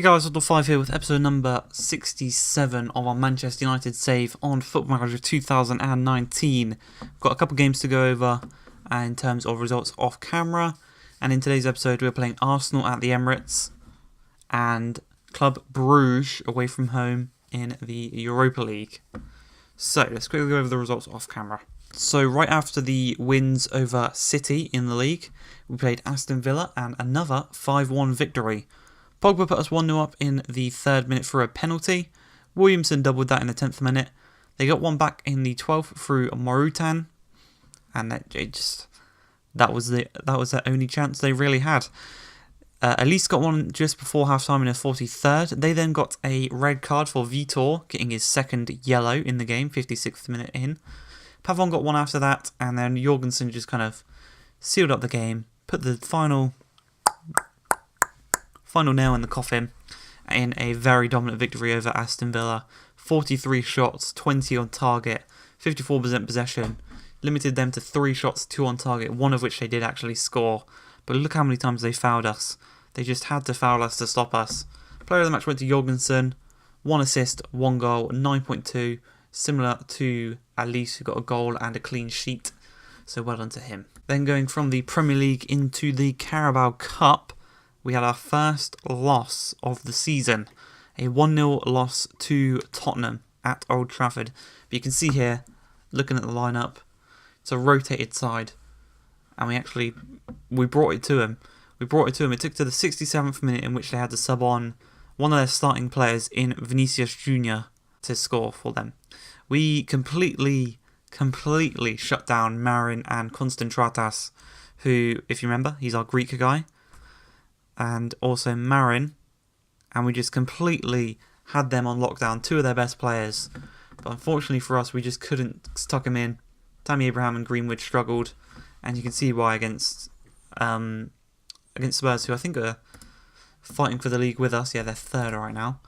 Hey guys, Otto5 here with episode number 67 of our Manchester United save on Football Manager 2019. We've got a couple games to go over in terms of results off camera, and in today's episode we're playing Arsenal at the Emirates and Club Brugge away from home in the Europa League. So let's quickly go over the results off camera. So right after the wins over City in the league, we played Aston Villa and another 5-1 victory. Pogba put us 1-0 up in the 3rd minute for a penalty. Williamson doubled that in the 10th minute. They got one back in the 12th through Marutan, and that was their only chance they really had. Elise got one just before half-time in the 43rd. They then got a red card for Vitor, getting his second yellow in the game, 56th minute in. Pavon got one after that, and then Jorgensen just kind of sealed up the game, put the final nail in the coffin in a very dominant victory over Aston Villa. 43 shots, 20 on target, 54% possession. Limited them to 3 shots, 2 on target, one of which they did actually score. But look how many times they fouled us. They just had to foul us to stop us. Player of the match went to Jorgensen. 1 assist, 1 goal, 9.2. Similar to Alice, who got a goal and a clean sheet. So well done to him. Then going from the Premier League into the Carabao Cup, we had our first loss of the season. A 1-0 loss to Tottenham at Old Trafford. But you can see here, looking at the lineup, it's a rotated side. And we brought it to him. It took to the 67th minute in which they had to sub on one of their starting players in Vinicius Jr. to score for them. We completely shut down Marin and Constantratas, who, if you remember, he's our Greek guy. And also Marin, and we just completely had them on lockdown, 2 of their best players. But unfortunately for us, we just couldn't tuck them in. Tammy Abraham and Greenwood struggled, and you can see why against Spurs, who I think are fighting for the league with us. Yeah, they're 3rd right now.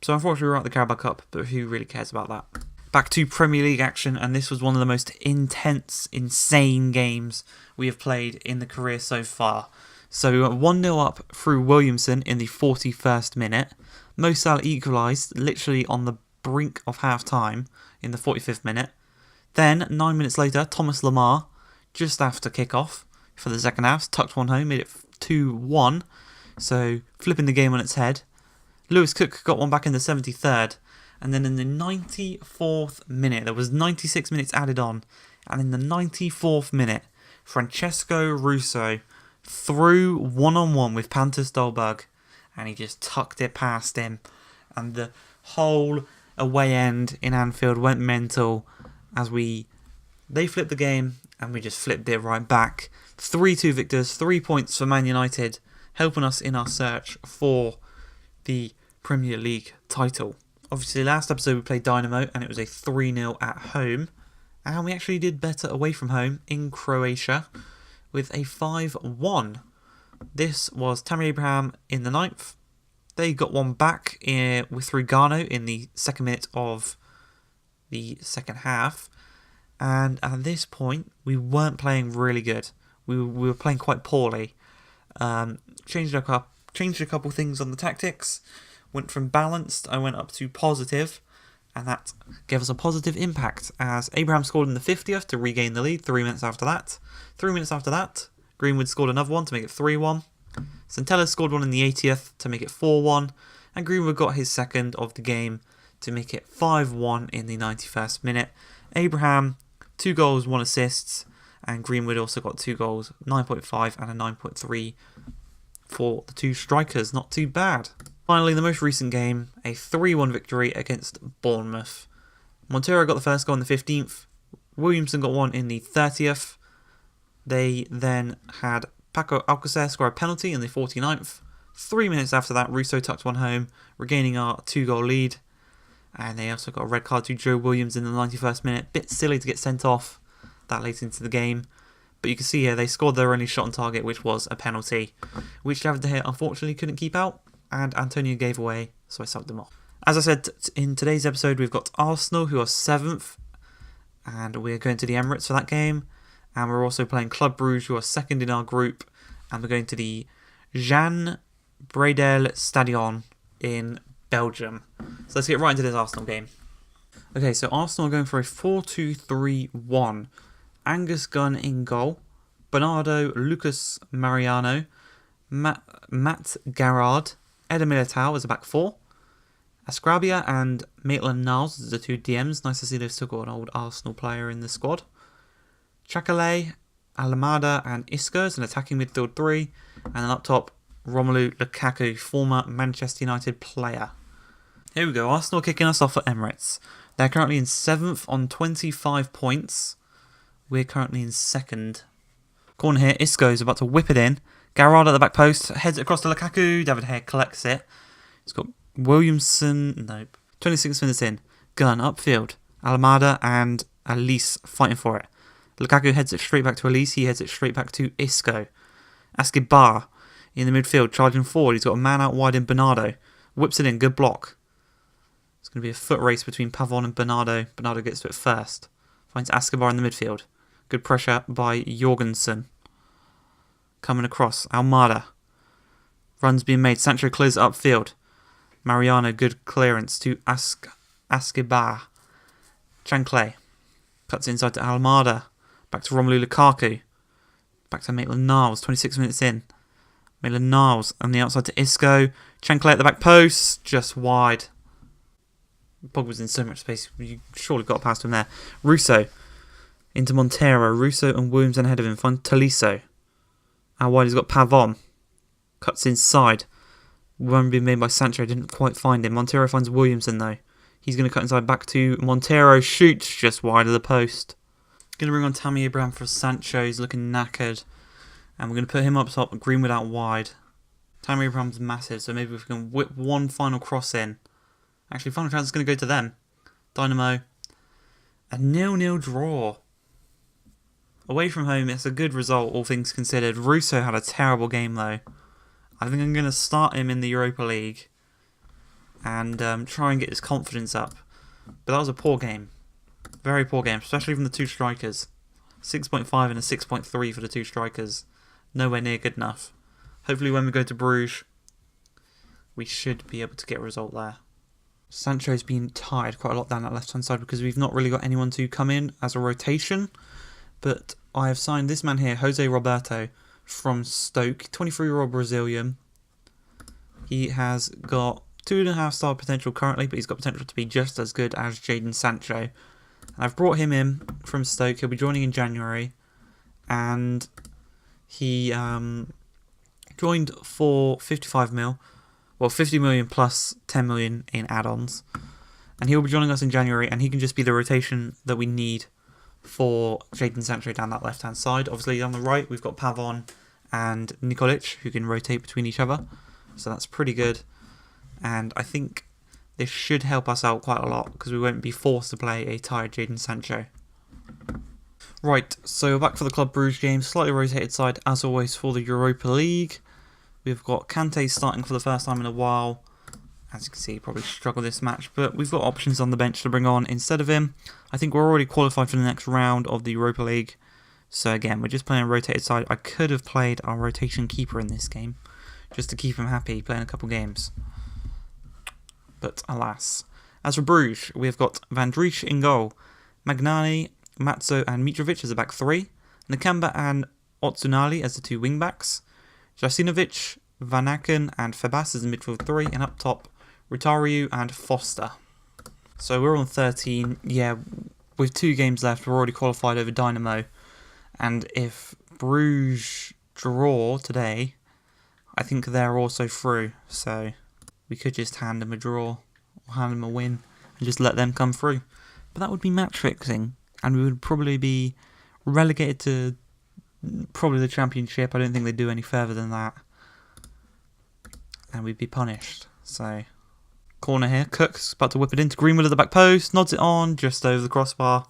So unfortunately we're at the Carabao Cup, but who really cares about that? Back to Premier League action, and this was one of the most intense, insane games we have played in the career so far. So we went 1-0 up through Williamson in the 41st minute. Mo Salah equalised literally on the brink of half-time in the 45th minute. Then, 9 minutes later, Thomas Lemar, just after kick-off for the second half, tucked one home, made it 2-1. So, flipping the game on its head. Lewis Cook got one back in the 73rd. And then in the 94th minute, there was 96 minutes added on. And in the 94th minute, Francesco Russo through one-on-one with Panter Stolberg, and he just tucked it past him, and the whole away end in Anfield went mental as they flipped the game and we just flipped it right back. 3-2 victors, 3 points for Man United, helping us in our search for the Premier League title. Obviously last episode we played Dynamo and it was a 3-0 at home, and we actually did better away from home in Croatia with a 5-1. This was Tammy Abraham in the 9th. They got one back through Garno in the 2nd minute of the second half. And at this point, we weren't playing really good. We were playing quite poorly. Changed a couple things on the tactics. Went from balanced, I went up to positive. And that gave us a positive impact as Abraham scored in the 50th to regain the lead 3 minutes after that. 3 minutes after that, Greenwood scored another one to make it 3-1. Santella scored one in the 80th to make it 4-1. And Greenwood got his second of the game to make it 5-1 in the 91st minute. Abraham, 2 goals, 1 assist. And Greenwood also got 2 goals, 9.5 and a 9.3 for the 2 strikers. Not too bad. Finally, the most recent game, a 3-1 victory against Bournemouth. Montero got the first goal in the 15th. Williamson got one in the 30th. They then had Paco Alcacer score a penalty in the 49th. 3 minutes after that, Russo tucked one home, regaining our 2-goal lead. And they also got a red card to Joe Williams in the 91st minute. Bit silly to get sent off that late into the game. But you can see here, they scored their only shot on target, which was a penalty, which David De Gea unfortunately couldn't keep out. And Antonio gave away, so I subbed them off. As I said, in today's episode, we've got Arsenal, who are 7th, and we're going to the Emirates for that game. And we're also playing Club Brugge, who are 2nd in our group, and we're going to the Jean Bredel Stadion in Belgium. So let's get right into this Arsenal game. Okay, so Arsenal are going for a 4-2-3-1. Angus Gunn in goal. Bernardo, Lucas Mariano, Matt Garrard, Eder Militao as a back four. Askrabia and Maitland-Niles as the two DMs. Nice to see they've still got an old Arsenal player in the squad. Chakale, Alamada and Isco as an attacking midfield three. And then up top, Romelu Lukaku, former Manchester United player. Here we go, Arsenal kicking us off at Emirates. They're currently in 7th on 25 points. We're currently in 2nd. Corner here, Isco is about to whip it in. Garrard at the back post, heads it across to Lukaku. David Hare collects it. He's got Williamson, nope. 26 minutes in. Gunn upfield. Alamada and Elise fighting for it. Lukaku heads it straight back to Elise. He heads it straight back to Isco. Escobar in the midfield, charging forward. He's got a man out wide in Bernardo. Whips it in, good block. It's going to be a foot race between Pavon and Bernardo. Bernardo gets to it first. Finds Escobar in the midfield. Good pressure by Jorgensen. Coming across. Almada. Runs being made. Sancho clears upfield. Mariano, good clearance to Escobar. Chanclay. Cuts inside to Almada. Back to Romelu Lukaku. Back to Maitland-Niles. 26 minutes in. Maitland-Niles on the outside to Isco. Chanclay at the back post. Just wide. Pogba's in so much space. You surely got past him there. Russo. Into Montero. Russo and Williams ahead of him. Find Tolisso. Out wide he's got Pavon. Cuts inside. One being made by Sancho. Didn't quite find him. Montero finds Williamson though. He's going to cut inside back to Montero. Shoots just wide of the post. Going to bring on Tammy Abraham for Sancho. He's looking knackered. And we're going to put him up top. Greenwood out wide. Tammy Abraham's massive. So maybe we can whip one final cross in. Actually, final chance is going to go to them. Dynamo. A 0-0 draw. Away from home, it's a good result, all things considered. Russo had a terrible game, though. I think I'm going to start him in the Europa League and try and get his confidence up. But that was a poor game. Very poor game, especially from the two strikers. 6.5 and a 6.3 for the two strikers. Nowhere near good enough. Hopefully when we go to Bruges, we should be able to get a result there. Sancho's been tired quite a lot down that left-hand side because we've not really got anyone to come in as a rotation. But I have signed this man here, Jose Roberto, from Stoke, 23-year-old Brazilian. He has got 2.5-star potential currently, but he's got potential to be just as good as Jadon Sancho. And I've brought him in from Stoke. He'll be joining in January. And he joined for 55 mil. Well, 50 million plus 10 million in add-ons. And he'll be joining us in January, and he can just be the rotation that we need for Jadon Sancho down that left-hand side. Obviously, on the right, we've got Pavon and Nikolic, who can rotate between each other. So that's pretty good. And I think this should help us out quite a lot, because we won't be forced to play a tired Jadon Sancho. Right, so we're back for the Club Brugge game. Slightly rotated side, as always, for the Europa League. We've got Kante starting for the first time in a while. As you can see, he probably struggled this match, but we've got options on the bench to bring on instead of him. I think we're already qualified for the next round of the Europa League. So again, we're just playing a rotated side. I could have played our rotation keeper in this game, just to keep him happy playing a couple games. But alas. As for Bruges, we've got Van Driesch in goal, Magnani, Matzo and Mitrovic as a back three, Nakamba and Otsunali as the two wing backs, Jasinovic, Van Aken and Fabas as the midfield three, and up top, Rutariu and Foster. So we're on 13. Yeah, with 2 games left, we're already qualified over Dynamo. And if Bruges draw today, I think they're also through. So we could just hand them a draw or hand them a win and just let them come through. But that would be match fixing, and we would probably be relegated to probably the Championship. I don't think they'd do any further than that. And we'd be punished. So, corner here. Cook's about to whip it into Greenwood at the back post. Nods it on, just over the crossbar.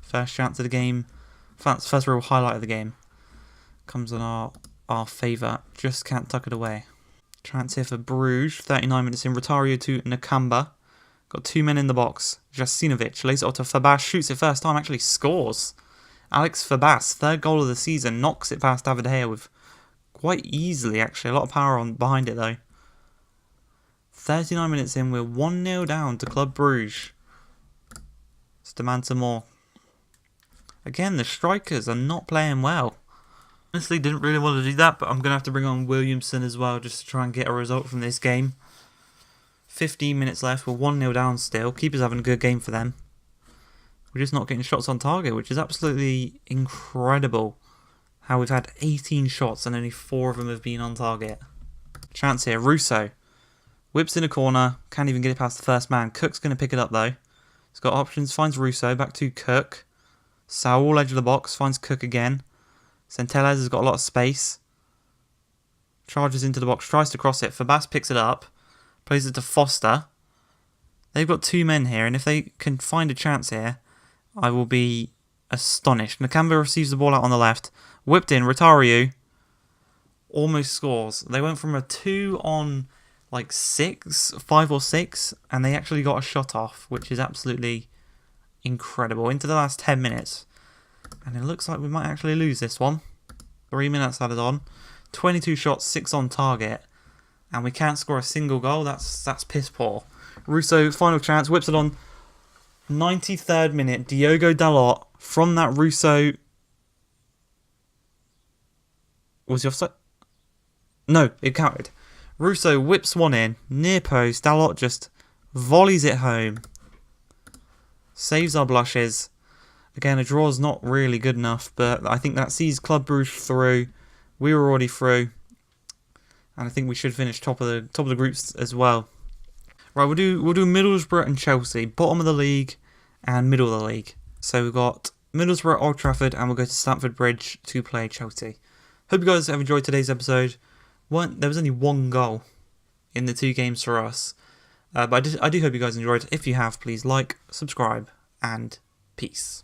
First chance of the game. First real highlight of the game. Comes on our favour. Just can't tuck it away. Chance here for Bruges. 39 minutes in. Rutario to Nakamba. Got 2 men in the box. Jasinovic lays it off to Fabas. Shoots it first time. Actually scores. Alex Fabas, 3rd goal of the season. Knocks it past David Hare with quite easily, actually. A lot of power on behind it, though. 39 minutes in, we're 1-0 down to Club Brugge. Let's demand some more. Again, the strikers are not playing well. Honestly, didn't really want to do that, but I'm going to have to bring on Williamson as well just to try and get a result from this game. 15 minutes left, we're 1-0 down still. Keeper's having a good game for them. We're just not getting shots on target, which is absolutely incredible. How we've had 18 shots and only 4 of them have been on target. Chance here, Russo. Whips in a corner, can't even get it past the first man. Cook's going to pick it up though. He's got options, finds Russo, back to Cook. Saul, edge of the box, finds Cook again. Centelles has got a lot of space. Charges into the box, tries to cross it. Fabas picks it up, plays it to Foster. They've got 2 men here, and if they can find a chance here, I will be astonished. Nakamba receives the ball out on the left. Whipped in, Rotario almost scores. They went from a 2 on like 5 or 6, and they actually got a shot off, which is absolutely incredible. Into the last 10 minutes. And it looks like we might actually lose this one. 3 minutes added on. 22 shots, 6 on target. And we can't score a single goal. That's piss poor. Russo, final chance, whips it on. 93rd minute, Diogo Dalot from that Russo. Was he offside? No, it counted. Russo whips one in, near post. Dalot just volleys it home. Saves our blushes. Again, a draw is not really good enough, but I think that sees Club Brugge through. We were already through, and I think we should finish top of the groups as well. Right, we'll do Middlesbrough and Chelsea, bottom of the league and middle of the league. So we've got Middlesbrough at Old Trafford, and we'll go to Stamford Bridge to play Chelsea. Hope you guys have enjoyed today's episode. There was only 1 goal in the 2 games for us, but I do hope you guys enjoyed. If you have, please like, subscribe, and peace.